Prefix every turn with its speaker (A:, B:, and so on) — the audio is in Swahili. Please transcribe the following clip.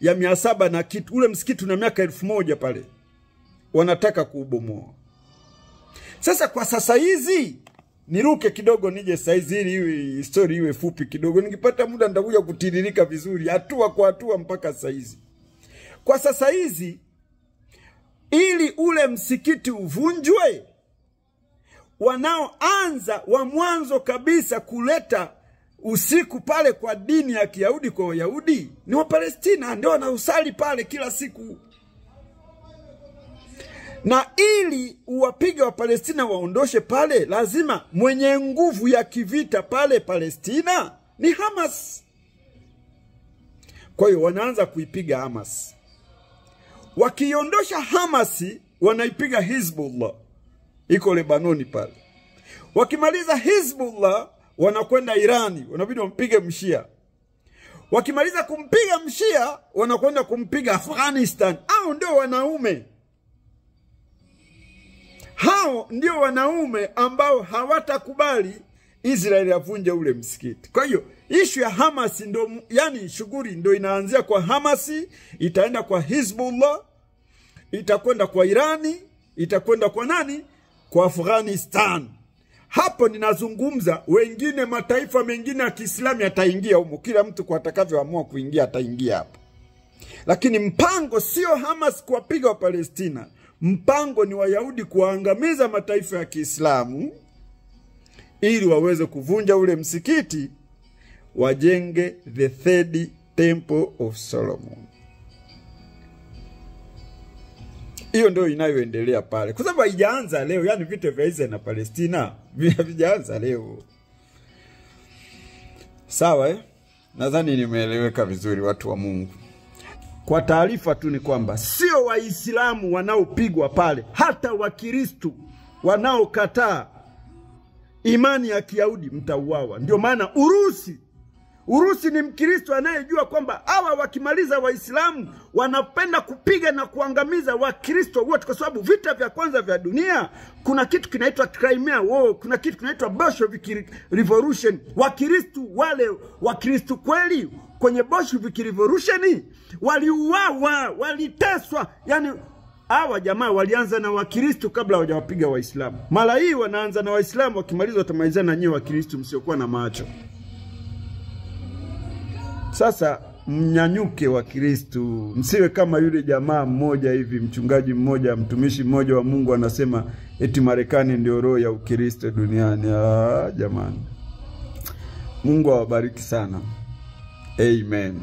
A: ya 700 na kitu. Ule msikiti una miaka 1000 pale. Wanataka kuubomoa. Sasa kwa sasa hizi, niruke kidogo nije saizi ili story iwe fupi kidogo. Nikipata muda nitakuja kutiririka vizuri hatua kwa hatua mpaka saizi. Kwa sasa hizi, ili ule msikiti uvunjwe, wanaoanza wa mwanzo kabisa kuleta usiku pale kwa dini ya Kiyahudi kwa Wayahudi ni wa Palestina, ndio wanausali pale kila siku. Na ili uwapige wa Palestina waondoshe pale, lazima mwenye nguvu ya kivita pale Palestina ni Hamas. Kwa hiyo wanaanza kuipiga Hamas. Wakiondosha Hamasi, wanaipiga Hizbullah. Iko Lebanoni pale. Wakimaliza Hizbullah, wanakwenda Irani, wanabidi wampige Mshia. Wakimaliza kumpiga Mshia, wanakwenda kumpiga Afghanistan. Hao ndio wanaume. Hao ndio wanaume ambao hawatakubali Israeli avunje ule msikiti. Kwa hiyo issue ya Hamas ndo, yani shughuli ndo inaanzia kwa Hamasi, itaenda kwa Hizbullah, itakwenda kwa Irani, itakwenda kwa nani? Kwa Afghanistan. Hapo ninazungumza, wengine mataifa mengine ya Kiislamu yataingia humo, kila mtu kwa atakavyoamua kuingia ataingia hapo. Lakini mpango sio Hamas kuwapiga wa Palestina. Mpango ni Wayahudi kuangamiza mataifa ya Kiislamu ili waweze kuvunja ule msikiti, wajenge the third temple of Solomon. Hiyo ndio inayoendelea pale. Kwa sababu haijaanza leo, yani vita vya Israeli na Palestina havijaanza leo. Sawa Nadhani nimeeleweka vizuri watu wa Mungu. Kwa taarifa tu ni kwamba sio Waislamu wanaopigwa pale, hata Wakristo wanaokataa imani ya Kiyahudi mtauawa. Ndio maana Urusi ni Mkristo anayejua kwamba hawa wakimaliza Waislamu wanapenda kupiga na kuangamiza Wakristo wote, kwa sababu vita vya kwanza vya dunia kuna kitu kinaitwa Crimea War, kuna kitu kinaitwa Bolshevik Revolution. Wakristo wale Wakristo kweli kwenye Bolshevik Revolution waliuawa, waliteswa. Yani hawa jamaa walianza na Wakristo kabla hawajawapiga Waislamu. Mara hii wanaanza na Waislamu, wakimaliza watamalizana na nyinyi Wakristo msiokuwa na macho. Sasa mnyanyuke wa Kristo, msiwe kama yule jamaa mmoja hivi, mchungaji mmoja, mtumishi mmoja wa Mungu anasema eti Marekani ndio roho ya Ukristo duniani. Jamani. Mungu awabariki sana. Amen.